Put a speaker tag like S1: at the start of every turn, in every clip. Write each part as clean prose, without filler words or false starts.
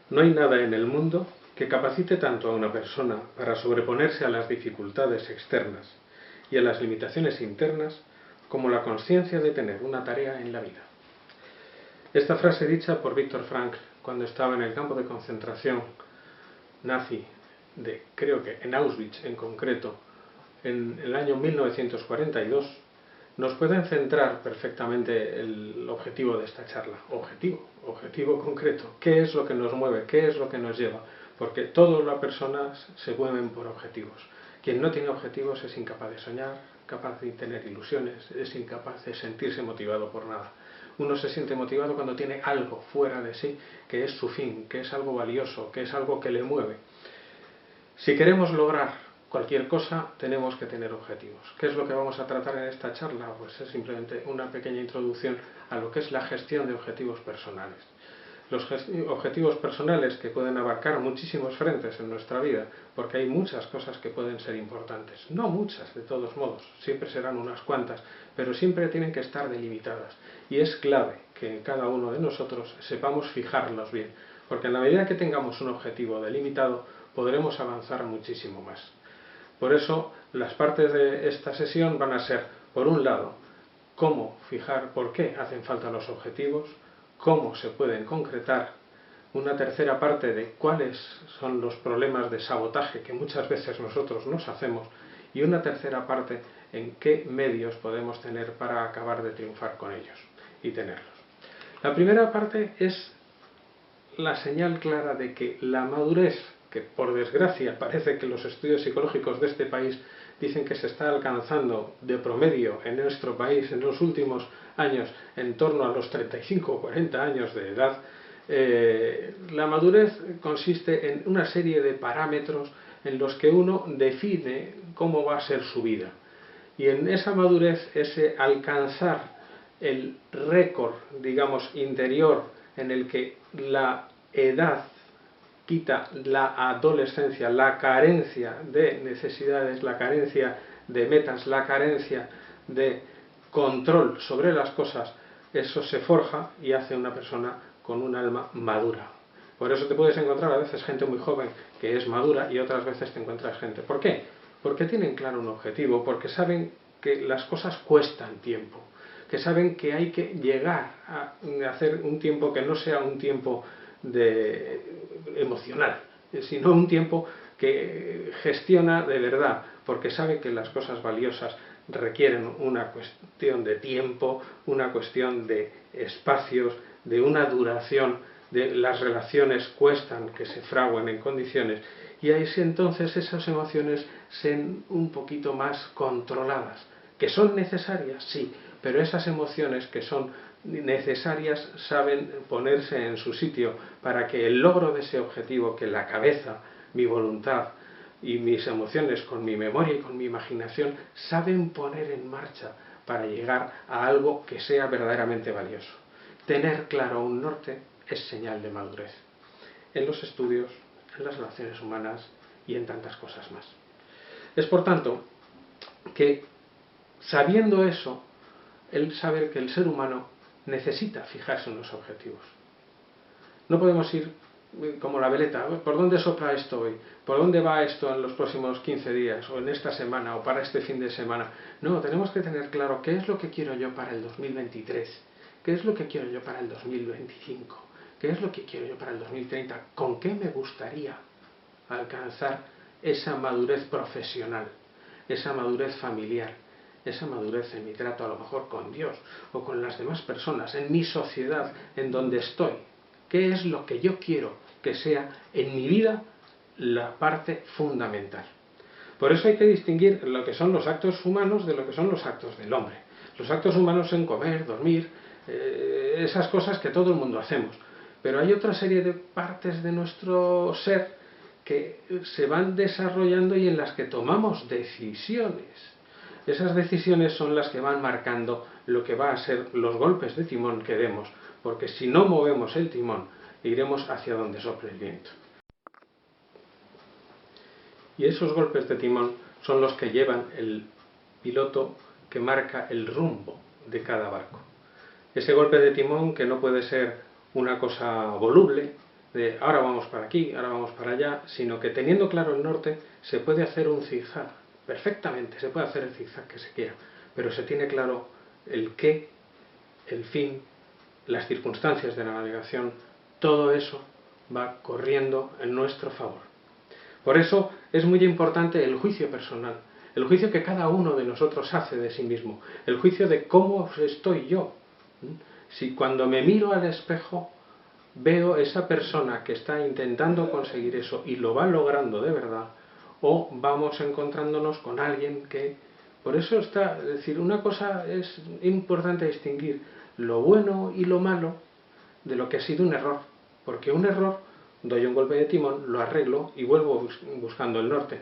S1: No hay nada en el mundo que capacite tanto a una persona para sobreponerse a las dificultades externas y a las limitaciones internas como la conciencia de tener una tarea en la vida. Esta frase dicha por Viktor Frankl cuando estaba en el campo de concentración nazi creo que en Auschwitz en concreto, en el año 1942, nos pueden centrar perfectamente el objetivo de esta charla. Objetivo concreto. ¿Qué es lo que nos mueve? ¿Qué es lo que nos lleva? Porque todas las personas se mueven por objetivos. Quien no tiene objetivos es incapaz de soñar, capaz de tener ilusiones, es incapaz de sentirse motivado por nada. Uno se siente motivado cuando tiene algo fuera de sí, que es su fin, que es algo valioso, que es algo que le mueve. Si queremos lograr cualquier cosa, tenemos que tener objetivos. ¿Qué es lo que vamos a tratar en esta charla? Pues es simplemente una pequeña introducción a lo que es la gestión de objetivos personales. Los objetivos personales que pueden abarcar muchísimos frentes en nuestra vida, porque hay muchas cosas que pueden ser importantes. No muchas, de todos modos, siempre serán unas cuantas, pero siempre tienen que estar delimitadas. Y es clave que cada uno de nosotros sepamos fijarlos bien, porque en la medida que tengamos un objetivo delimitado, podremos avanzar muchísimo más. Por eso, las partes de esta sesión van a ser, por un lado, cómo fijar por qué hacen falta los objetivos, cómo se pueden concretar, una tercera parte de cuáles son los problemas de sabotaje que muchas veces nosotros nos hacemos y una tercera parte en qué medios podemos tener para acabar de triunfar con ellos y tenerlos. La primera parte es la señal clara de que la madurez, que por desgracia parece que los estudios psicológicos de este país dicen que se está alcanzando de promedio en nuestro país en los últimos años en torno a los 35 o 40 años de edad, la madurez consiste en una serie de parámetros en los que uno define cómo va a ser su vida. Y en esa madurez, ese alcanzar el récord, digamos, interior en el que la edad quita la adolescencia, la carencia de necesidades, la carencia de metas, la carencia de control sobre las cosas, eso se forja y hace una persona con un alma madura. Por eso te puedes encontrar a veces gente muy joven que es madura y otras veces te encuentras gente. ¿Por qué? Porque tienen claro un objetivo, porque saben que las cosas cuestan tiempo, que saben que hay que llegar a hacer un tiempo que no sea un tiempo emocional, sino un tiempo que gestiona de verdad, porque sabe que las cosas valiosas requieren una cuestión de tiempo, una cuestión de espacios, de una duración, de las relaciones cuestan que se fraguen en condiciones, y ahí sí entonces esas emociones sean un poquito más controladas, que son necesarias, sí, pero esas emociones que son necesarias saben ponerse en su sitio para que el logro de ese objetivo, que la cabeza, mi voluntad y mis emociones con mi memoria y con mi imaginación saben poner en marcha para llegar a algo que sea verdaderamente valioso. Tener claro un norte es señal de madurez, en los estudios, en las relaciones humanas y en tantas cosas más. Es por tanto que, sabiendo eso, el saber que el ser humano necesita fijarse en los objetivos. No podemos ir como la veleta, ¿por dónde sopla esto hoy? ¿Por dónde va esto en los próximos 15 días? ¿O en esta semana? ¿O para este fin de semana? No, tenemos que tener claro qué es lo que quiero yo para el 2023, qué es lo que quiero yo para el 2025, qué es lo que quiero yo para el 2030, con qué me gustaría alcanzar esa madurez profesional, esa madurez familiar, esa madurez en mi trato a lo mejor con Dios o con las demás personas, en mi sociedad, en donde estoy. ¿Qué es lo que yo quiero que sea en mi vida la parte fundamental? Por eso hay que distinguir lo que son los actos humanos de lo que son los actos del hombre. Los actos humanos son comer, dormir, esas cosas que todo el mundo hacemos. Pero hay otra serie de partes de nuestro ser que se van desarrollando y en las que tomamos decisiones. Esas decisiones son las que van marcando lo que va a ser los golpes de timón que demos, porque si no movemos el timón, iremos hacia donde sople el viento. Y esos golpes de timón son los que llevan el piloto que marca el rumbo de cada barco. Ese golpe de timón, que no puede ser una cosa voluble, de ahora vamos para aquí, ahora vamos para allá, sino que teniendo claro el norte se puede hacer un zigzag, perfectamente, se puede hacer el zigzag que se quiera, pero se tiene claro el qué, el fin, las circunstancias de la navegación, todo eso va corriendo en nuestro favor. Por eso es muy importante el juicio personal, el juicio que cada uno de nosotros hace de sí mismo, el juicio de cómo estoy yo. Si cuando me miro al espejo veo esa persona que está intentando conseguir eso y lo va logrando de verdad, o vamos encontrándonos con alguien que... Por eso está, es decir, una cosa es importante distinguir lo bueno y lo malo de lo que ha sido un error, porque un error, doy un golpe de timón, lo arreglo y vuelvo buscando el norte,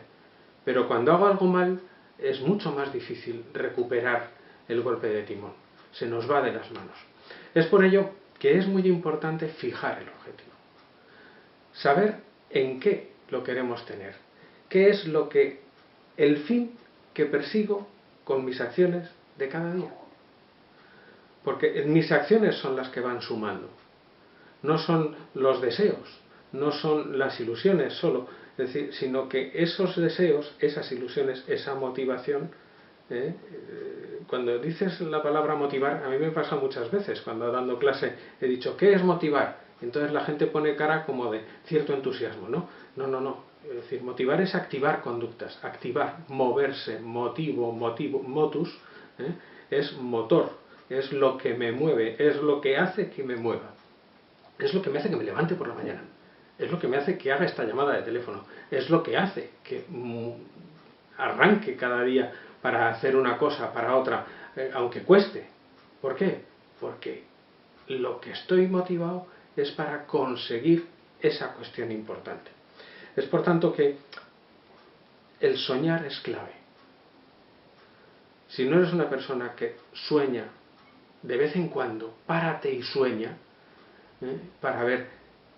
S1: pero cuando hago algo mal es mucho más difícil recuperar el golpe de timón, se nos va de las manos. Es por ello que es muy importante fijar el objetivo, saber en qué lo queremos tener, qué es lo que el fin que persigo con mis acciones de cada día, porque mis acciones son las que van sumando, no son los deseos, no son las ilusiones solo, es decir, sino que esos deseos, esas ilusiones, esa motivación, cuando dices la palabra motivar, a mí me pasa muchas veces, cuando dando clase he dicho, ¿qué es motivar? Entonces la gente pone cara como de cierto entusiasmo, ¿no? No, es decir, motivar es activar conductas, activar, moverse, motivo, motus, es motor, es lo que me mueve, es lo que hace que me mueva, es lo que me hace que me levante por la mañana, es lo que me hace que haga esta llamada de teléfono, es lo que hace que arranque cada día para hacer una cosa, para otra, aunque cueste. ¿Por qué? Porque lo que estoy motivado es para conseguir esa cuestión importante. Es por tanto que el soñar es clave. Si no eres una persona que sueña de vez en cuando, párate y sueña, para ver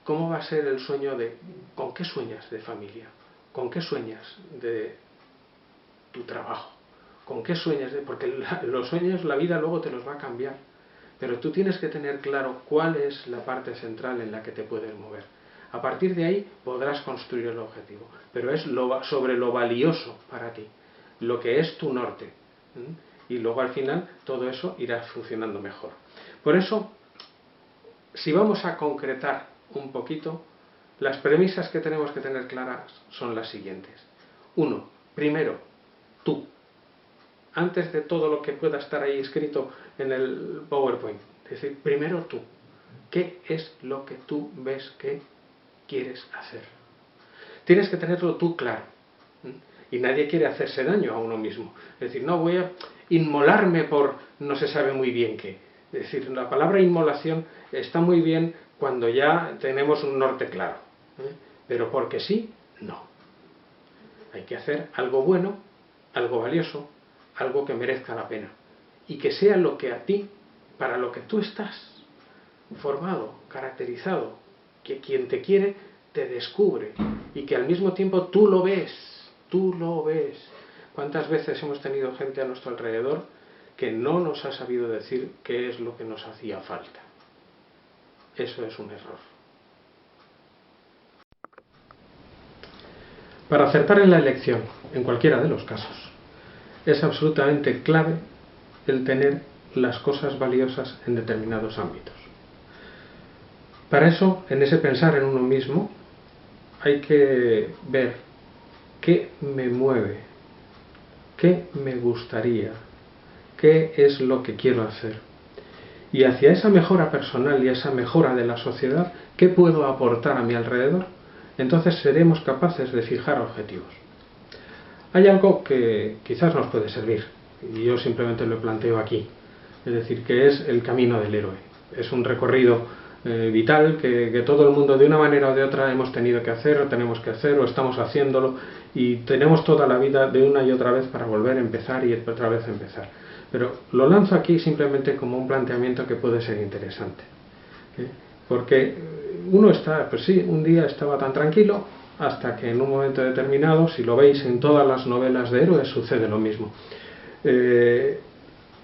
S1: cómo va a ser el sueño de... ¿Con qué sueñas de familia? ¿Con qué sueñas de tu trabajo? ¿Con qué sueñas de...? Porque los sueños, la vida luego te los va a cambiar. Pero tú tienes que tener claro cuál es la parte central en la que te puedes mover. A partir de ahí podrás construir el objetivo. Pero es sobre lo valioso para ti, lo que es tu norte. Y luego al final todo eso irá funcionando mejor. Por eso, si vamos a concretar un poquito, las premisas que tenemos que tener claras son las siguientes. 1. Primero, tú. Antes de todo lo que pueda estar ahí escrito en el PowerPoint. Es decir, primero tú. ¿Qué es lo que tú ves que quieres hacer? Tienes que tenerlo tú claro. Y nadie quiere hacerse daño a uno mismo. Es decir, no voy a inmolarme por no se sabe muy bien qué. Es decir, la palabra inmolación está muy bien cuando ya tenemos un norte claro. Pero porque sí, no. Hay que hacer algo bueno, algo valioso, algo que merezca la pena. Y que sea lo que a ti, para lo que tú estás formado, caracterizado, que quien te quiere te descubre y que al mismo tiempo tú lo ves. ¿Cuántas veces hemos tenido gente a nuestro alrededor que no nos ha sabido decir qué es lo que nos hacía falta? Eso es un error. Para acertar en la elección, en cualquiera de los casos, es absolutamente clave el tener las cosas valiosas en determinados ámbitos. Para eso, en ese pensar en uno mismo, hay que ver qué me mueve, qué me gustaría, qué es lo que quiero hacer. Y hacia esa mejora personal y esa mejora de la sociedad, ¿qué puedo aportar a mi alrededor? Entonces seremos capaces de fijar objetivos. Hay algo que quizás nos puede servir, y yo simplemente lo planteo aquí, es decir, que es el camino del héroe. Es un recorrido vital que todo el mundo de una manera o de otra hemos tenido que hacer, o tenemos que hacer, o estamos haciéndolo, y tenemos toda la vida de una y otra vez para volver a empezar y otra vez a empezar. Pero lo lanzo aquí simplemente como un planteamiento que puede ser interesante. Porque uno está, pues sí, un día estaba tan tranquilo, hasta que en un momento determinado, si lo veis en todas las novelas de héroes, sucede lo mismo.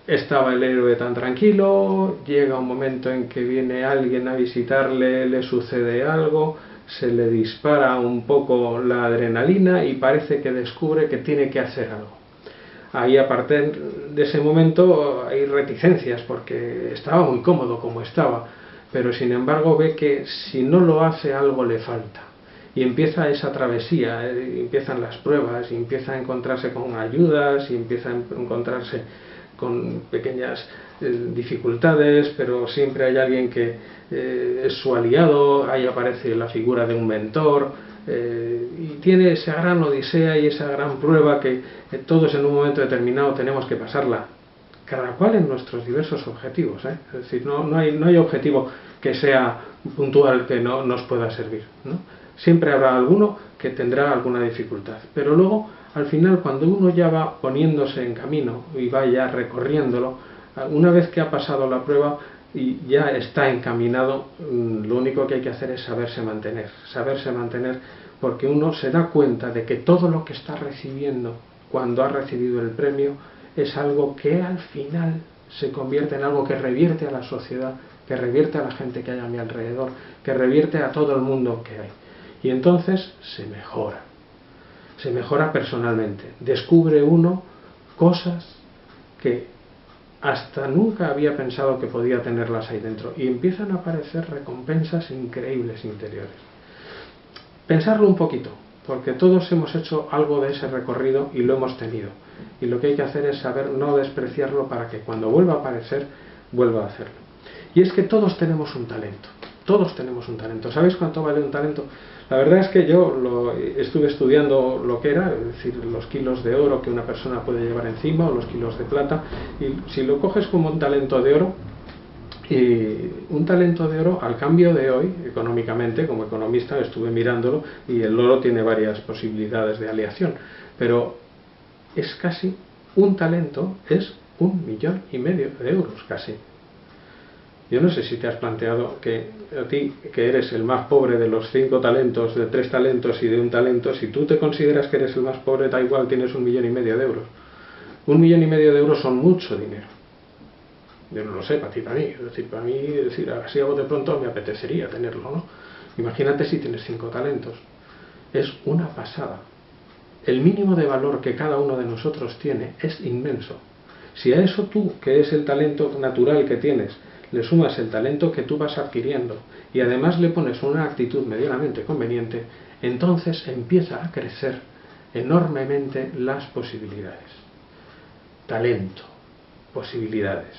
S1: estaba el héroe tan tranquilo, llega un momento en que viene alguien a visitarle, le sucede algo, se le dispara un poco la adrenalina y parece que descubre que tiene que hacer algo. Ahí, a partir de ese momento, hay reticencias porque estaba muy cómodo como estaba, pero sin embargo ve que si no lo hace algo le falta. Y empieza esa travesía, empiezan las pruebas, y empieza a encontrarse con ayudas, y empieza a encontrarse con pequeñas dificultades, pero siempre hay alguien que es su aliado, ahí aparece la figura de un mentor, y tiene esa gran odisea y esa gran prueba que todos en un momento determinado tenemos que pasarla, cada cual en nuestros diversos objetivos, ¿eh? Es decir, no hay objetivo que sea puntual que no nos pueda servir, ¿no? Siempre habrá alguno que tendrá alguna dificultad, pero luego al final, cuando uno ya va poniéndose en camino y va ya recorriéndolo, una vez que ha pasado la prueba y ya está encaminado, lo único que hay que hacer es saberse mantener, porque uno se da cuenta de que todo lo que está recibiendo cuando ha recibido el premio es algo que al final se convierte en algo que revierte a la sociedad, que revierte a la gente que hay a mi alrededor, que revierte a todo el mundo que hay. Y entonces se mejora personalmente, descubre uno cosas que hasta nunca había pensado que podía tenerlas ahí dentro, y empiezan a aparecer recompensas increíbles interiores. Pensarlo un poquito, porque todos hemos hecho algo de ese recorrido y lo hemos tenido, y lo que hay que hacer es saber no despreciarlo para que cuando vuelva a aparecer, vuelva a hacerlo. Y es que todos tenemos un talento. Todos tenemos un talento. ¿Sabéis cuánto vale un talento? La verdad es que yo estuve estudiando lo que era, es decir, los kilos de oro que una persona puede llevar encima, o los kilos de plata, y si lo coges como un talento de oro, al cambio de hoy, económicamente, como economista estuve mirándolo, y el oro tiene varias posibilidades de aleación, pero es casi, un talento es 1,5 millones de euros, casi. Yo no sé si te has planteado que a ti, que eres el más pobre de los 5 talentos, de 3 talentos y de 1 talento, si tú te consideras que eres el más pobre, da igual, tienes 1,5 millones de euros. 1,5 millones de euros son mucho dinero. Yo no lo sé, para ti, para mí. Es decir, para mí, así a de pronto me apetecería tenerlo, ¿no? Imagínate si tienes 5 talentos. Es una pasada. El mínimo de valor que cada uno de nosotros tiene es inmenso. Si a eso tú, que es el talento natural que tienes, le sumas el talento que tú vas adquiriendo y además le pones una actitud medianamente conveniente, entonces empieza a crecer enormemente las posibilidades. Talento, posibilidades,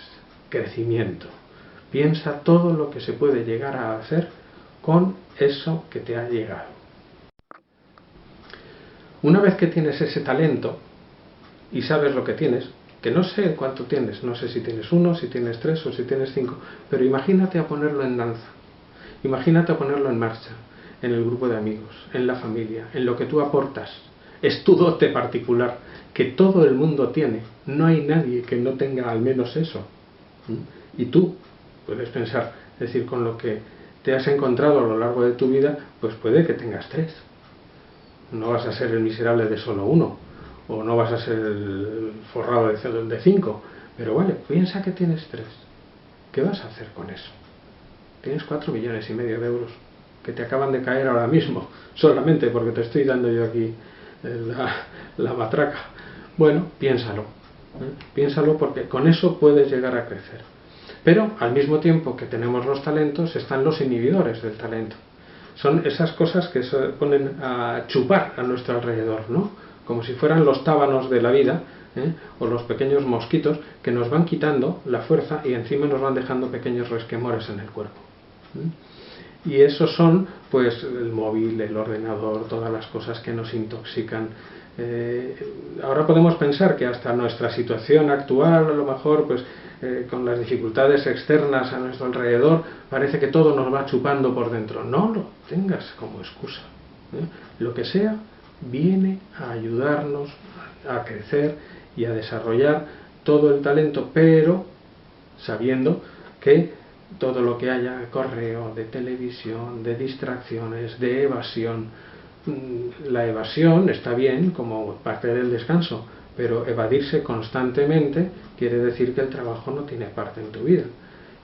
S1: crecimiento. Piensa todo lo que se puede llegar a hacer con eso que te ha llegado. Una vez que tienes ese talento y sabes lo que tienes, que no sé cuánto tienes, no sé si tienes 1, si tienes 3 o si tienes 5, pero imagínate a ponerlo en danza, imagínate a ponerlo en marcha, en el grupo de amigos, en la familia, en lo que tú aportas. Es tu dote particular, que todo el mundo tiene, no hay nadie que no tenga al menos eso. Y tú puedes pensar, es decir, con lo que te has encontrado a lo largo de tu vida, pues puede que tengas 3. No vas a ser el miserable de solo 1. O no vas a ser el forrado de 5, pero vale, piensa que tienes 3. ¿Qué vas a hacer con eso? Tienes 4,5 millones de euros que te acaban de caer ahora mismo, solamente porque te estoy dando yo aquí la matraca. Bueno, piénsalo, piénsalo, porque con eso puedes llegar a crecer. Pero al mismo tiempo que tenemos los talentos, están los inhibidores del talento. Son esas cosas que se ponen a chupar a nuestro alrededor, ¿no? Como si fueran los tábanos de la vida, o los pequeños mosquitos que nos van quitando la fuerza y encima nos van dejando pequeños resquemores en el cuerpo. Y esos son, pues, el móvil, el ordenador, todas las cosas que nos intoxican. Ahora podemos pensar que hasta nuestra situación actual, a lo mejor, pues, con las dificultades externas a nuestro alrededor, parece que todo nos va chupando por dentro. No lo tengas como excusa. Lo que sea viene a ayudarnos a crecer y a desarrollar todo el talento, pero sabiendo que todo lo que haya de correo, de televisión, de distracciones, de evasión, la evasión está bien como parte del descanso, pero evadirse constantemente quiere decir que el trabajo no tiene parte en tu vida.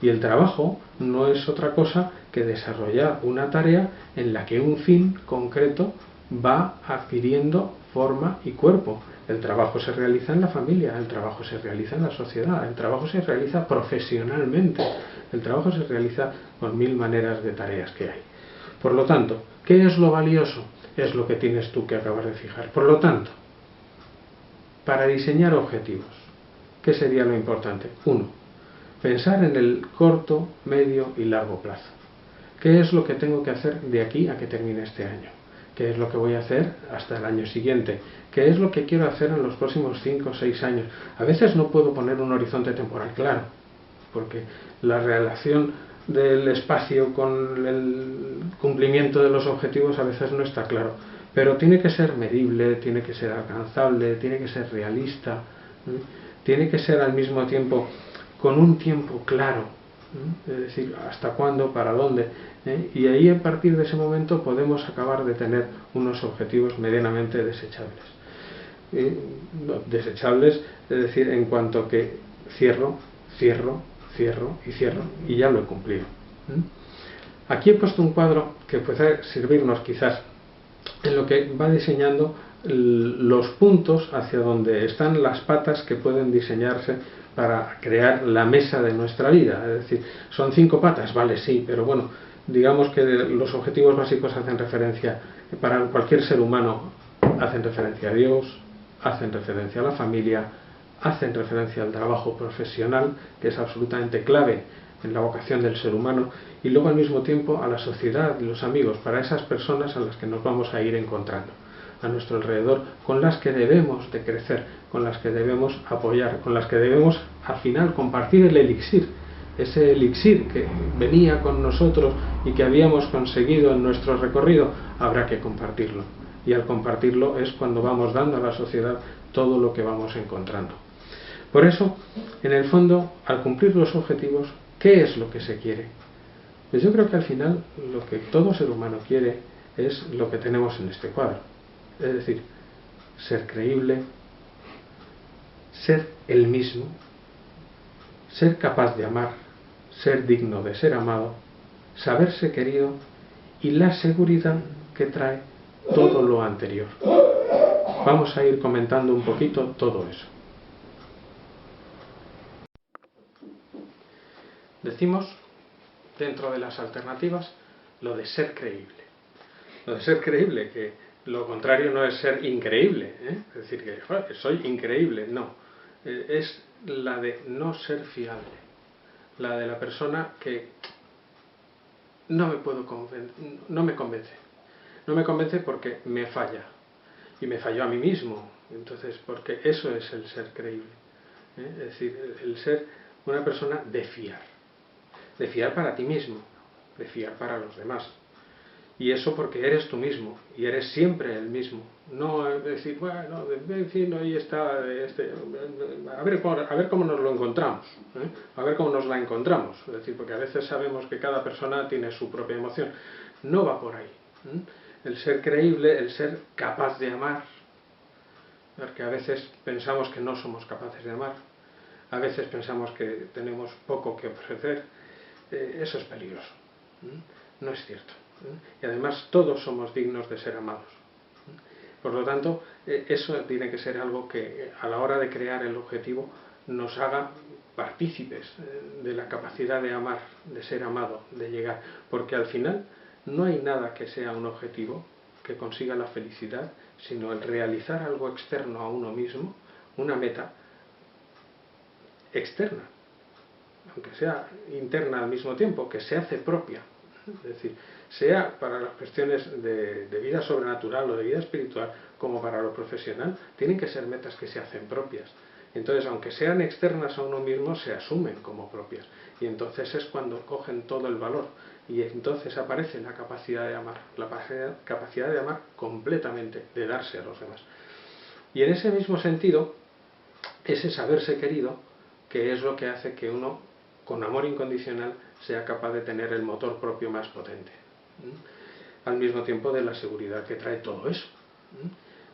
S1: Y el trabajo no es otra cosa que desarrollar una tarea en la que un fin concreto va adquiriendo forma y cuerpo. El trabajo se realiza en la familia, el trabajo se realiza en la sociedad, el trabajo se realiza profesionalmente, el trabajo se realiza con 1000 maneras de tareas que hay. Por lo tanto, ¿qué es lo valioso? Es lo que tienes tú que acabar de fijar. Por lo tanto, para diseñar objetivos, ¿qué sería lo importante? 1. Pensar en el corto, medio y largo plazo. ¿Qué es lo que tengo que hacer de aquí a que termine este año? ¿Qué es lo que voy a hacer hasta el año siguiente? ¿Qué es lo que quiero hacer en los próximos 5 o 6 años? A veces no puedo poner un horizonte temporal claro, porque la relación del espacio con el cumplimiento de los objetivos a veces no está claro. Pero tiene que ser medible, tiene que ser alcanzable, tiene que ser realista, tiene que ser al mismo tiempo con un tiempo claro, es decir, hasta cuándo, para dónde, y ahí a partir de ese momento podemos acabar de tener unos objetivos medianamente desechables. Desechables, es decir, en cuanto que cierro y ya lo he cumplido. Aquí he puesto un cuadro que puede servirnos quizás en lo que va diseñando los puntos hacia donde están las patas que pueden diseñarse para crear la mesa de nuestra vida. Es decir, son 5 patas, vale, sí, pero bueno, digamos que los objetivos básicos hacen referencia, para cualquier ser humano, hacen referencia a Dios, hacen referencia a la familia, hacen referencia al trabajo profesional, que es absolutamente clave en la vocación del ser humano, y luego al mismo tiempo a la sociedad y los amigos, para esas personas a las que nos vamos a ir encontrando a nuestro alrededor, con las que debemos de crecer, con las que debemos apoyar, con las que debemos al final compartir el elixir, ese elixir que venía con nosotros y que habíamos conseguido en nuestro recorrido, habrá que compartirlo. Y al compartirlo es cuando vamos dando a la sociedad todo lo que vamos encontrando. Por eso, en el fondo, al cumplir los objetivos, ¿qué es lo que se quiere? Pues yo creo que al final lo que todo ser humano quiere es lo que tenemos en este cuadro. Es decir, ser creíble, ser el mismo, ser capaz de amar, ser digno de ser amado, saberse querido y la seguridad que trae todo lo anterior. Vamos a ir comentando un poquito todo eso. Decimos, dentro de las alternativas, lo de ser creíble. Lo de ser creíble, que lo contrario no es ser increíble, es decir, que soy increíble, no. Es la de no ser fiable, la de la persona que no me convence. No me convence porque me falla, y me falló a mí mismo, entonces, porque eso es el ser creíble, es decir, el ser una persona de fiar para ti mismo, de fiar para los demás. Y eso porque eres tú mismo, y eres siempre el mismo. No decir, bueno, en fin, ahí está, a ver cómo nos lo encontramos, a ver cómo nos la encontramos. Es decir, porque a veces sabemos que cada persona tiene su propia emoción. No va por ahí. El ser creíble, el ser capaz de amar, porque a veces pensamos que no somos capaces de amar, a veces pensamos que tenemos poco que ofrecer. Eso es peligroso. No es cierto. Y además todos somos dignos de ser amados. Por lo tanto, eso tiene que ser algo que a la hora de crear el objetivo nos haga partícipes de la capacidad de amar, de ser amado, de llegar. Porque al final no hay nada que sea un objetivo que consiga la felicidad, sino el realizar algo externo a uno mismo, una meta externa, aunque sea interna al mismo tiempo, que se hace propia. Es decir, sea para las cuestiones de vida sobrenatural o de vida espiritual, como para lo profesional, tienen que ser metas que se hacen propias. Entonces, aunque sean externas a uno mismo, se asumen como propias. Y entonces es cuando cogen todo el valor. Y entonces aparece la capacidad de amar, la capacidad de amar completamente, de darse a los demás. Y en ese mismo sentido, ese saberse querido, que es lo que hace que uno, con amor incondicional, sea capaz de tener el motor propio más potente. Al mismo tiempo de la seguridad que trae todo eso.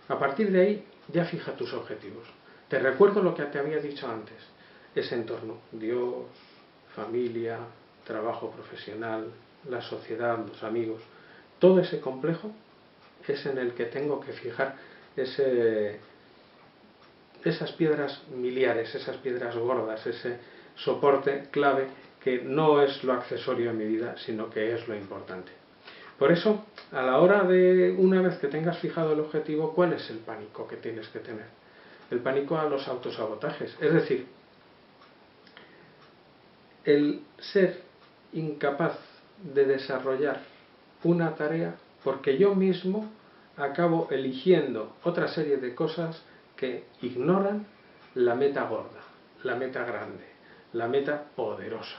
S1: A partir de ahí, ya fija tus objetivos. Te recuerdo lo que te había dicho antes, ese entorno, Dios, familia, trabajo profesional, la sociedad, los amigos, todo ese complejo es en el que tengo que fijar esas piedras miliares, esas piedras gordas, ese soporte clave que no es lo accesorio en mi vida, sino que es lo importante. Por eso, a la hora de, una vez que tengas fijado el objetivo, ¿cuál es el pánico que tienes que tener? El pánico a los autosabotajes, es decir, el ser incapaz de desarrollar una tarea porque yo mismo acabo eligiendo otra serie de cosas que ignoran la meta gorda, la meta grande, la meta poderosa.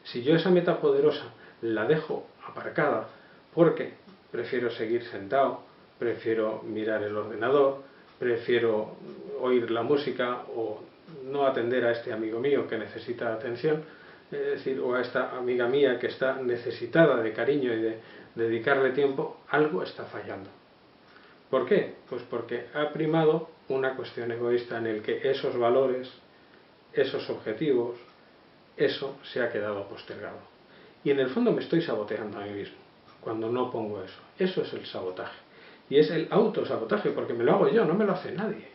S1: Si yo esa meta poderosa la dejo aparcada porque prefiero seguir sentado, prefiero mirar el ordenador, prefiero oír la música o no atender a este amigo mío que necesita atención, es decir, o a esta amiga mía que está necesitada de cariño y de dedicarle tiempo, algo está fallando. ¿Por qué? Pues porque ha primado una cuestión egoísta en el que esos valores, esos objetivos, eso se ha quedado postergado. Y en el fondo me estoy saboteando a mí mismo cuando no pongo eso. Eso es el sabotaje. Y es el autosabotaje, porque me lo hago yo, no me lo hace nadie.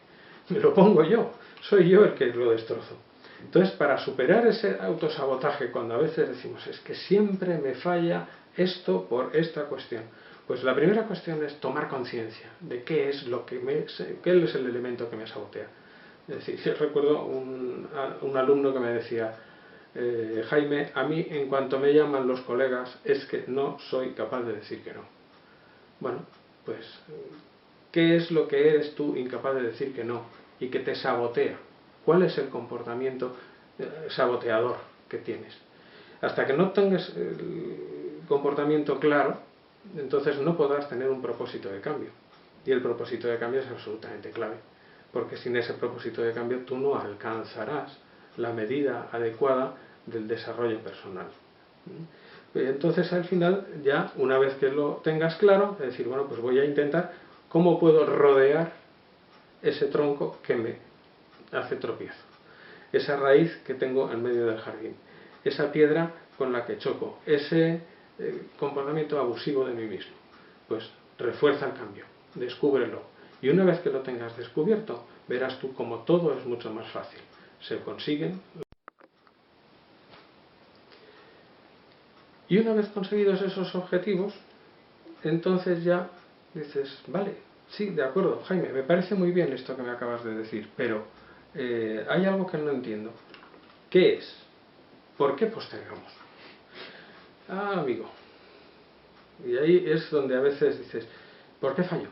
S1: Me lo pongo yo, soy yo el que lo destrozo. Entonces, para superar ese autosabotaje, cuando a veces decimos, es que siempre me falla esto por esta cuestión, pues la primera cuestión es tomar conciencia de qué es qué es el elemento que me sabotea. Es decir, yo recuerdo un alumno que me decía, Jaime, a mí en cuanto me llaman los colegas es que no soy capaz de decir que no. Bueno, pues, ¿qué es lo que eres tú incapaz de decir que no y que te sabotea? ¿Cuál es el comportamiento saboteador que tienes? Hasta que no tengas el comportamiento claro, entonces no podrás tener un propósito de cambio. Y el propósito de cambio es absolutamente clave, porque sin ese propósito de cambio tú no alcanzarás la medida adecuada del desarrollo personal. Entonces al final, ya una vez que lo tengas claro, es decir, bueno, pues voy a intentar cómo puedo rodear ese tronco que me hace tropiezo, esa raíz que tengo en medio del jardín, esa piedra con la que choco, ese comportamiento abusivo de mí mismo. Pues refuerza el cambio, descúbrelo, y una vez que lo tengas descubierto, verás tú como todo es mucho más fácil. Se consiguen. Y una vez conseguidos esos objetivos, entonces ya dices, vale, sí, de acuerdo, Jaime, me parece muy bien esto que me acabas de decir, pero hay algo que no entiendo. ¿Qué es? ¿Por qué postergamos? Ah, amigo. Y ahí es donde a veces dices, ¿por qué fallo?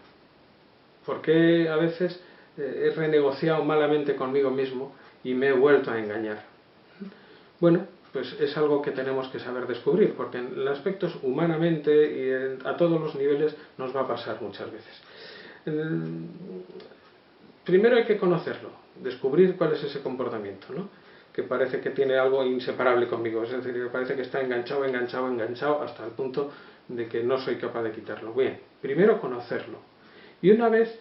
S1: ¿Por qué a veces he renegociado malamente conmigo mismo y me he vuelto a engañar? Bueno, pues es algo que tenemos que saber descubrir, porque en los aspectos humanamente y a todos los niveles nos va a pasar muchas veces. Primero hay que conocerlo, descubrir cuál es ese comportamiento, ¿no? Que parece que tiene algo inseparable conmigo, es decir, que parece que está enganchado, enganchado, enganchado, hasta el punto de que no soy capaz de quitarlo. Bien, primero conocerlo. Y una vez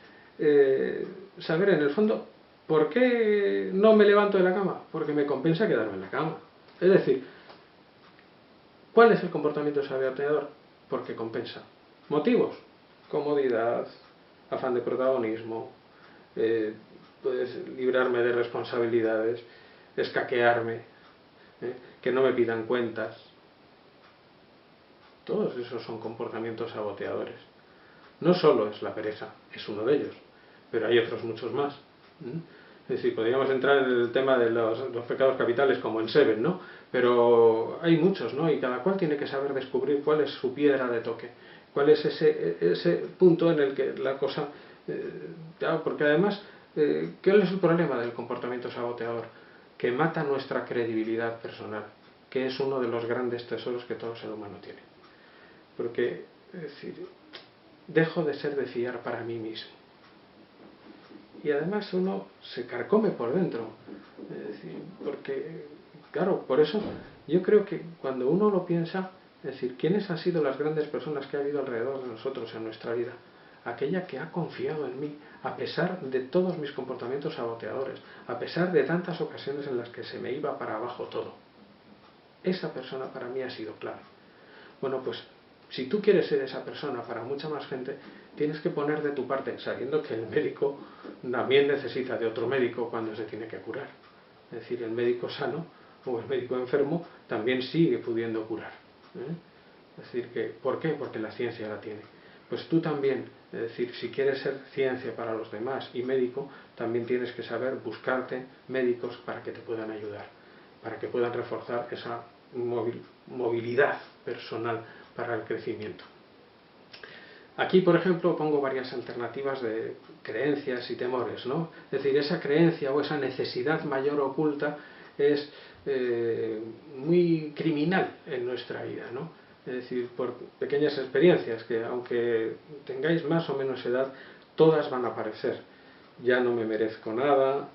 S1: saber en el fondo, ¿por qué no me levanto de la cama? Porque me compensa quedarme en la cama. Es decir, ¿cuál es el comportamiento saboteador? Porque compensa. ¿Motivos? Comodidad, afán de protagonismo, puedes librarme de responsabilidades, escaquearme, que no me pidan cuentas. Todos esos son comportamientos saboteadores. No solo es la pereza, es uno de ellos, pero hay otros muchos más. Es decir, podríamos entrar en el tema de los pecados capitales como en Seven, ¿no? Pero hay muchos, ¿no? Y cada cual tiene que saber descubrir cuál es su piedra de toque, cuál es ese punto en el que la cosa... porque además, ¿cuál es el problema del comportamiento saboteador? Que mata nuestra credibilidad personal, que es uno de los grandes tesoros que todo ser humano tiene. Porque, es decir, dejo de ser de fiar para mí mismo. Y además uno se carcome por dentro. Es decir, porque, claro, por eso yo creo que cuando uno lo piensa, es decir, ¿quiénes han sido las grandes personas que ha habido alrededor de nosotros en nuestra vida? aquella que ha confiado en mí, a pesar de todos mis comportamientos saboteadores, a pesar de tantas ocasiones en las que se me iba para abajo todo. Esa persona para mí ha sido clave. Bueno, pues si tú quieres ser esa persona para mucha más gente, tienes que poner de tu parte, sabiendo que el médico también necesita de otro médico cuando se tiene que curar. Es decir, el médico sano o el médico enfermo también sigue pudiendo curar. Es decir, ¿por qué? Porque la ciencia la tiene. Pues tú también, es decir, si quieres ser ciencia para los demás y médico, también tienes que saber buscarte médicos para que te puedan ayudar, para que puedan reforzar esa movilidad personal para el crecimiento. Aquí, por ejemplo, pongo varias alternativas de creencias y temores, ¿no? Es decir, esa creencia o esa necesidad mayor oculta es muy criminal en nuestra vida, ¿no? Es decir, por pequeñas experiencias que, aunque tengáis más o menos edad, todas van a aparecer. Ya no me merezco nada,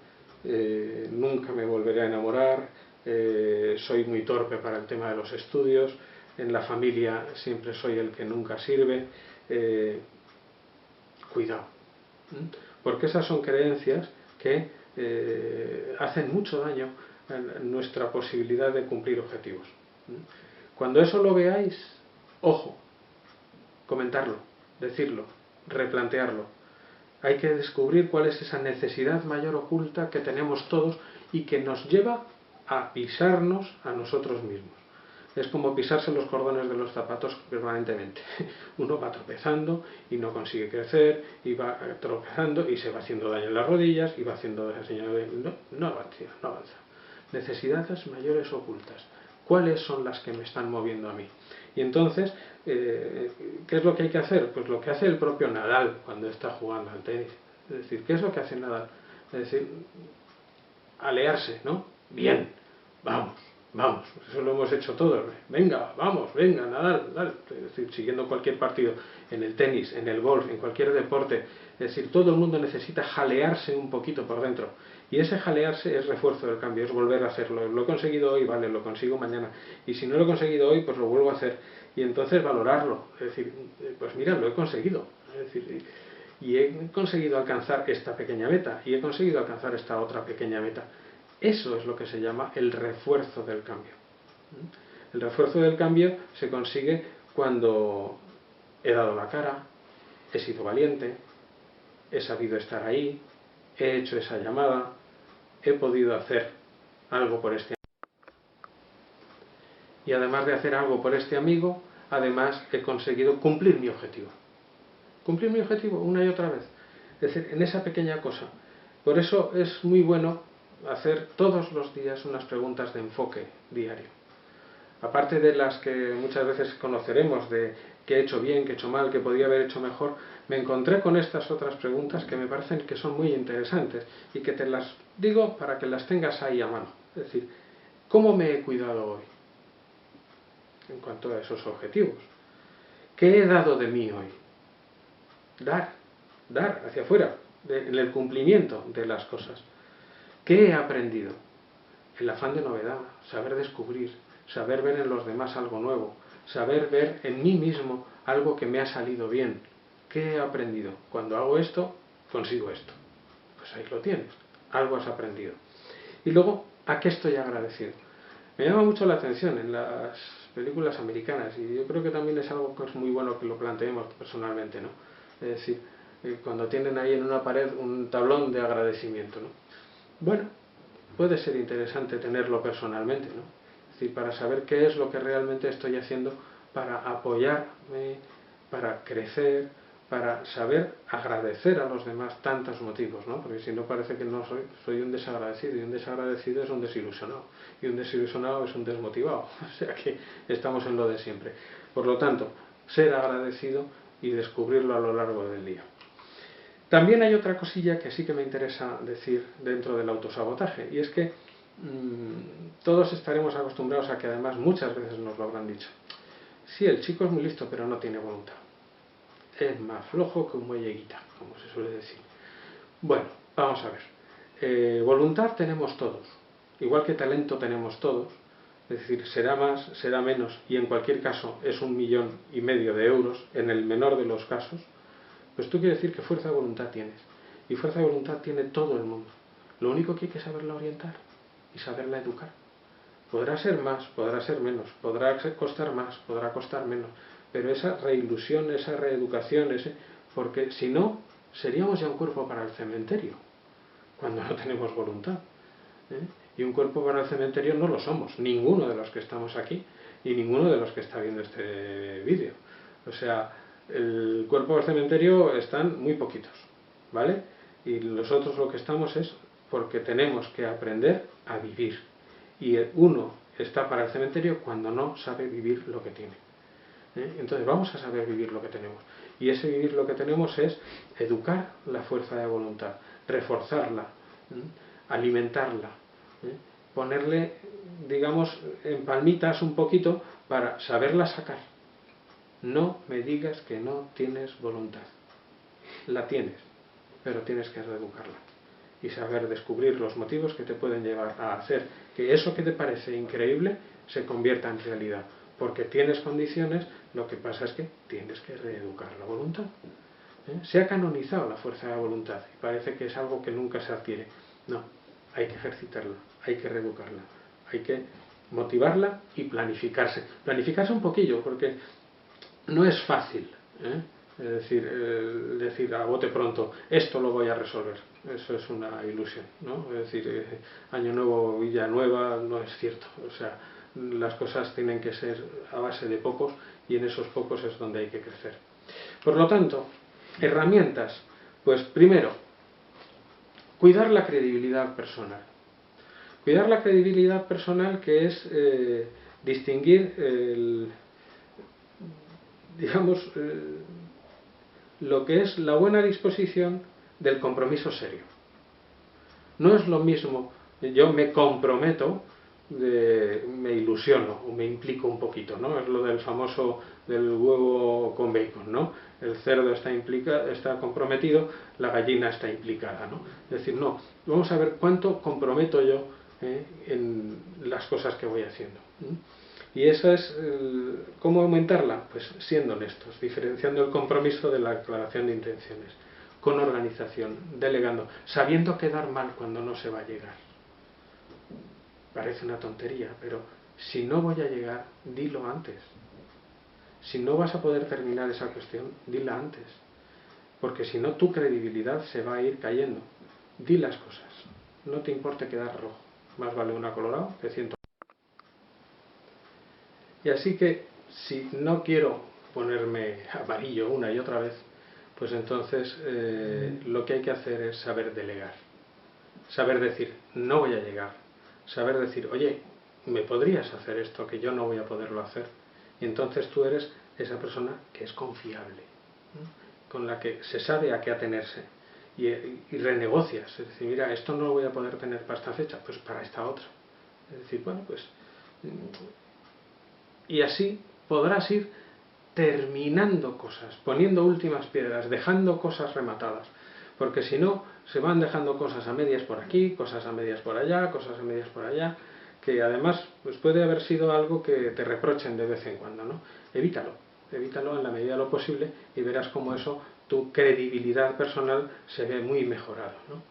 S1: nunca me volveré a enamorar, soy muy torpe para el tema de los estudios, en la familia siempre soy el que nunca sirve. Cuidado, porque esas son creencias que hacen mucho daño en nuestra posibilidad de cumplir objetivos. Cuando eso lo veáis, ojo, comentarlo, decirlo, replantearlo. Hay que descubrir cuál es esa necesidad mayor oculta que tenemos todos y que nos lleva a pisarnos a nosotros mismos. Es como pisarse los cordones de los zapatos permanentemente. Uno va tropezando y no consigue crecer, y va tropezando y se va haciendo daño en las rodillas, y va haciendo esa señal de no avanza. Necesidades mayores ocultas. ¿Cuáles son las que me están moviendo a mí? Y entonces, ¿qué es lo que hay que hacer? Pues lo que hace el propio Nadal cuando está jugando al tenis. Es decir, ¿qué es lo que hace Nadal? Es decir, alearse, ¿no? Bien, vamos, eso lo hemos hecho todos. Venga, vamos, venga, Nadal, dale. Es decir, siguiendo cualquier partido, en el tenis, en el golf, en cualquier deporte, es decir, todo el mundo necesita jalearse un poquito por dentro. Y ese jalearse es refuerzo del cambio, es volver a hacerlo. Lo he conseguido hoy, vale, lo consigo mañana. Y si no lo he conseguido hoy, pues lo vuelvo a hacer. Y entonces valorarlo. Es decir, pues mira, lo he conseguido. Es decir, y he conseguido alcanzar esta pequeña meta, y he conseguido alcanzar esta otra pequeña meta. Eso es lo que se llama el refuerzo del cambio. El refuerzo del cambio se consigue cuando he dado la cara, he sido valiente, he sabido estar ahí, he hecho esa llamada, he podido hacer algo por este amigo. Y además de hacer algo por este amigo, además he conseguido cumplir mi objetivo. Cumplir mi objetivo una y otra vez. Es decir, en esa pequeña cosa. Por eso es muy bueno hacer todos los días unas preguntas de enfoque diario. Aparte de las que muchas veces conoceremos de qué he hecho bien, qué he hecho mal, qué podría haber hecho mejor, me encontré con estas otras preguntas que me parecen que son muy interesantes y que te las digo para que las tengas ahí a mano. Es decir, ¿cómo me he cuidado hoy en cuanto a esos objetivos? ¿Qué he dado de mí hoy? Dar hacia afuera, en el cumplimiento de las cosas. ¿Qué he aprendido? El afán de novedad, saber descubrir, saber ver en los demás algo nuevo, saber ver en mí mismo algo que me ha salido bien. ¿Qué he aprendido? Cuando hago esto, consigo esto. Pues ahí lo tienes, algo has aprendido. Y luego, ¿a qué estoy agradecido? Me llama mucho la atención en las películas americanas, y yo creo que también es algo que es muy bueno que lo planteemos personalmente, ¿no? Es decir, cuando tienen ahí en una pared un tablón de agradecimiento, ¿no? Bueno, puede ser interesante tenerlo personalmente, ¿no? Es decir, para saber qué es lo que realmente estoy haciendo para apoyarme, para crecer, para saber agradecer a los demás tantos motivos, ¿no? Porque si no parece que no soy un desagradecido, y un desagradecido es un desilusionado, y un desilusionado es un desmotivado, o sea que estamos en lo de siempre. Por lo tanto, ser agradecido y descubrirlo a lo largo del día. También hay otra cosilla que sí que me interesa decir dentro del autosabotaje, y es que todos estaremos acostumbrados a que además muchas veces nos lo habrán dicho. Sí, el chico es muy listo, pero no tiene voluntad. Es más flojo que un muelleguita, como se suele decir. Bueno, vamos a ver. Voluntad tenemos todos, igual que talento tenemos todos, es decir, será más, será menos, y en cualquier caso es 1,5 millones de euros, en el menor de los casos. Pues tú quieres decir que fuerza de voluntad tienes. Y fuerza de voluntad tiene todo el mundo. Lo único que hay que saberla orientar y saberla educar. Podrá ser más, podrá ser menos, podrá costar más, podrá costar menos, pero esa reilusión, esa reeducación, porque si no, seríamos ya un cuerpo para el cementerio, cuando no tenemos voluntad. Y un cuerpo para el cementerio no lo somos, ninguno de los que estamos aquí y ninguno de los que está viendo este vídeo. O sea, el cuerpo del cementerio están muy poquitos, ¿vale? Y nosotros lo que estamos es porque tenemos que aprender a vivir. Y uno está para el cementerio cuando no sabe vivir lo que tiene. Entonces vamos a saber vivir lo que tenemos. Y ese vivir lo que tenemos es educar la fuerza de voluntad, reforzarla, alimentarla, ponerle, digamos, en palmitas un poquito para saberla sacar. No me digas que no tienes voluntad. La tienes, pero tienes que reeducarla y saber descubrir los motivos que te pueden llevar a hacer que eso que te parece increíble se convierta en realidad. Porque tienes condiciones, lo que pasa es que tienes que reeducar la voluntad. Se ha canonizado la fuerza de la voluntad y parece que es algo que nunca se adquiere. No, hay que ejercitarla, hay que reeducarla, hay que motivarla y planificarse. Planificarse un poquillo, porque no es fácil, es decir a bote pronto, esto lo voy a resolver. Eso es una ilusión, ¿no? Es decir, año nuevo, villa nueva, no es cierto. O sea, las cosas tienen que ser a base de pocos y en esos pocos es donde hay que crecer. Por lo tanto, herramientas. Pues primero, cuidar la credibilidad personal. Cuidar la credibilidad personal, que es distinguir digamos, lo que es la buena disposición del compromiso serio. No es lo mismo, yo me comprometo, me ilusiono o me implico un poquito, ¿no? Es lo del famoso del huevo con bacon, ¿no? El cerdo está comprometido, la gallina está implicada, ¿no? Es decir, no, vamos a ver cuánto comprometo yo en las cosas que voy haciendo. Y eso es, ¿cómo aumentarla? Pues siendo honestos, diferenciando el compromiso de la declaración de intenciones, con organización, delegando, sabiendo quedar mal cuando no se va a llegar. Parece una tontería, pero si no voy a llegar, dilo antes. Si no vas a poder terminar esa cuestión, dila antes. Porque si no, tu credibilidad se va a ir cayendo. Di las cosas. No te importe quedar rojo. Más vale una colorado que 100. Y así que, si no quiero ponerme amarillo una y otra vez, pues entonces lo que hay que hacer es saber delegar. Saber decir, no voy a llegar. Saber decir, oye, ¿me podrías hacer esto que yo no voy a poderlo hacer? Y entonces tú eres esa persona que es confiable, con la que se sabe a qué atenerse. Y renegocias. Es decir, mira, esto no lo voy a poder tener para esta fecha, pues para esta otra. Es decir, bueno, pues... Y así podrás ir terminando cosas, poniendo últimas piedras, dejando cosas rematadas. Porque si no, se van dejando cosas a medias por aquí, cosas a medias por allá, cosas a medias por allá, que además pues puede haber sido algo que te reprochen de vez en cuando, ¿no? Evítalo en la medida de lo posible y verás cómo eso, tu credibilidad personal se ve muy mejorado, ¿no?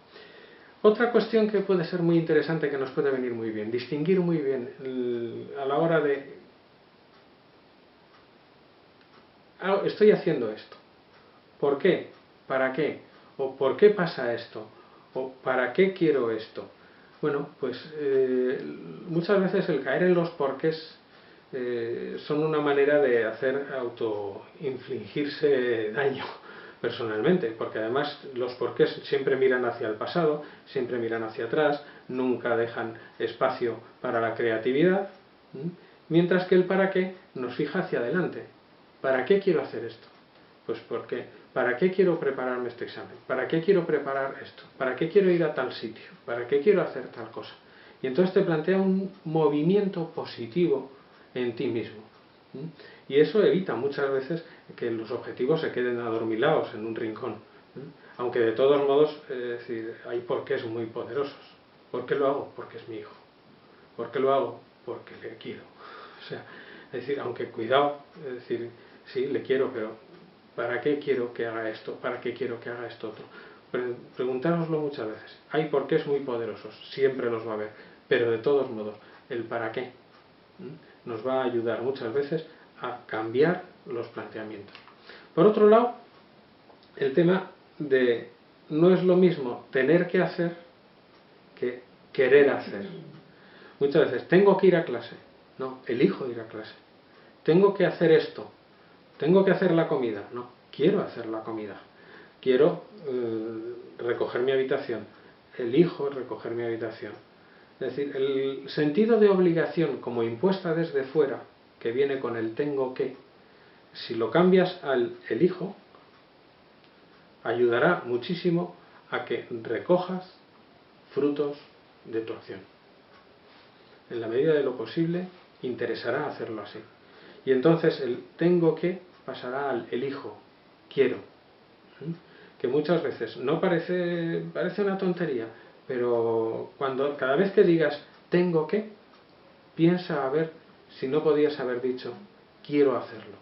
S1: Otra cuestión que puede ser muy interesante, que nos puede venir muy bien, distinguir muy bien a la hora de estoy haciendo esto. ¿Por qué? ¿Para qué? ¿O por qué pasa esto? ¿O para qué quiero esto? Bueno, pues muchas veces el caer en los porqués son una manera de hacer autoinfligirse daño personalmente, porque además los porqués siempre miran hacia el pasado, siempre miran hacia atrás, nunca dejan espacio para la creatividad, mientras que el para qué nos fija hacia adelante. ¿Para qué quiero hacer esto? Pues porque, ¿para qué quiero prepararme este examen? ¿Para qué quiero preparar esto? ¿Para qué quiero ir a tal sitio? ¿Para qué quiero hacer tal cosa? Y entonces te plantea un movimiento positivo en ti mismo. Y eso evita muchas veces que los objetivos se queden adormilados en un rincón. Aunque de todos modos, hay porqués muy poderosos. ¿Por qué lo hago? Porque es mi hijo. ¿Por qué lo hago? Porque le quiero. O sea, es decir, aunque cuidado, es decir, sí, le quiero, pero ¿para qué quiero que haga esto? ¿Para qué quiero que haga esto otro? Preguntároslo muchas veces. Hay porqués muy poderosos, siempre los va a haber, pero de todos modos, el para qué nos va a ayudar muchas veces a cambiar los planteamientos. Por otro lado, el tema de no es lo mismo tener que hacer que querer hacer. Muchas veces, tengo que ir a clase. No, elijo ir a clase. Tengo que hacer esto. Tengo que hacer la comida. No, quiero hacer la comida. Quiero recoger mi habitación. Elijo recoger mi habitación. Es decir, el sentido de obligación como impuesta desde fuera, que viene con el tengo que, si lo cambias al elijo, ayudará muchísimo a que recojas frutos de tu acción. En la medida de lo posible, interesará hacerlo así. Y entonces el tengo que pasará al elijo, quiero. Que muchas veces no parece una tontería, pero cada vez que digas tengo que, piensa a ver si no podías haber dicho quiero hacerlo.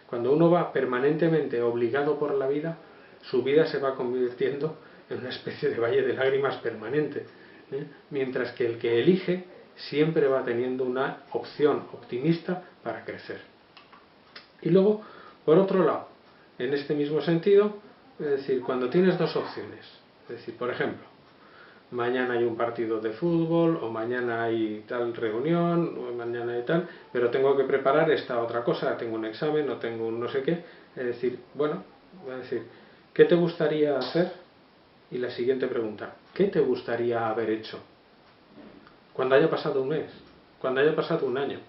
S1: Cuando uno va permanentemente obligado por la vida, su vida se va convirtiendo en una especie de valle de lágrimas permanente, mientras que el que elige siempre va teniendo una opción optimista para crecer. Y luego, por otro lado, en este mismo sentido, es decir, cuando tienes dos opciones, es decir, por ejemplo, mañana hay un partido de fútbol, o mañana hay tal reunión, o mañana hay tal, pero tengo que preparar esta otra cosa, tengo un examen, o tengo un no sé qué, es decir, bueno, voy a decir, ¿qué te gustaría hacer? Y la siguiente pregunta, ¿qué te gustaría haber hecho? Cuando haya pasado un mes, cuando haya pasado un año,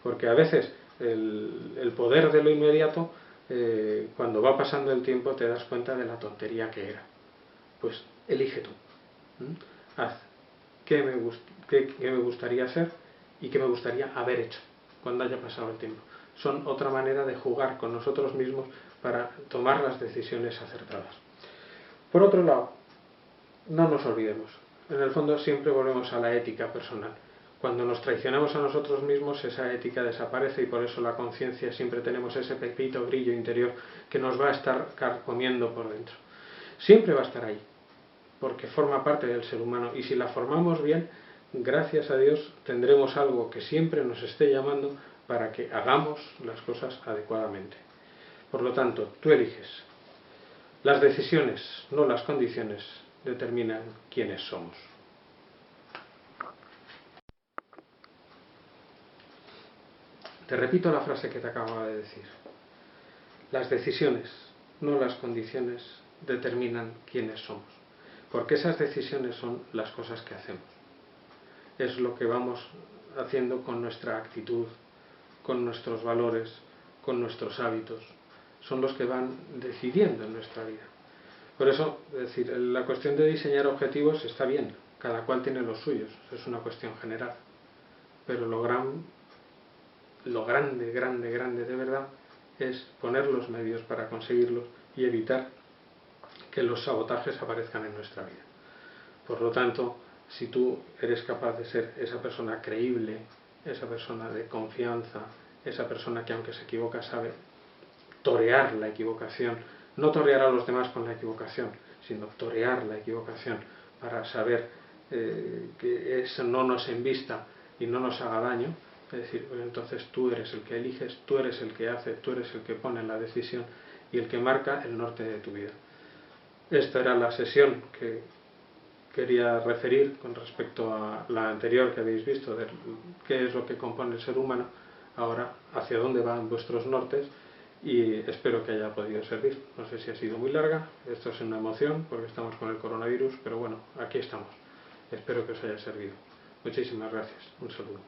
S1: porque a veces el poder de lo inmediato, cuando va pasando el tiempo te das cuenta de la tontería que era. Pues elige tú. Haz qué me gustaría hacer y qué me gustaría haber hecho cuando haya pasado el tiempo. Son otra manera de jugar con nosotros mismos para tomar las decisiones acertadas. Por otro lado, no nos olvidemos, en el fondo siempre volvemos a la ética personal. Cuando nos traicionamos a nosotros mismos, esa ética desaparece y por eso la conciencia siempre tenemos ese pequeñito brillo interior que nos va a estar carcomiendo por dentro. Siempre va a estar ahí, porque forma parte del ser humano y si la formamos bien, gracias a Dios tendremos algo que siempre nos esté llamando para que hagamos las cosas adecuadamente. Por lo tanto, tú eliges. Las decisiones, no las condiciones, determinan quiénes somos. Te repito la frase que te acababa de decir. Las decisiones, no las condiciones, determinan quiénes somos. Porque esas decisiones son las cosas que hacemos. Es lo que vamos haciendo con nuestra actitud, con nuestros valores, con nuestros hábitos. Son los que van decidiendo en nuestra vida. Por eso, es decir, la cuestión de diseñar objetivos está bien, cada cual tiene los suyos, es una cuestión general. Pero lo grande de verdad es poner los medios para conseguirlos y evitar que los sabotajes aparezcan en nuestra vida. Por lo tanto, si tú eres capaz de ser esa persona creíble, esa persona de confianza, esa persona que aunque se equivoca sabe torear la equivocación, no torear a los demás con la equivocación, sino torear la equivocación para saber que eso no nos embista y no nos haga daño, es decir, entonces tú eres el que eliges, tú eres el que hace, tú eres el que pone la decisión y el que marca el norte de tu vida. Esta era la sesión que quería referir con respecto a la anterior que habéis visto, de qué es lo que compone el ser humano, ahora hacia dónde van vuestros nortes, y espero que haya podido servir. No sé si ha sido muy larga, esto es una emoción porque estamos con el coronavirus, pero bueno, aquí estamos. Espero que os haya servido. Muchísimas gracias. Un saludo.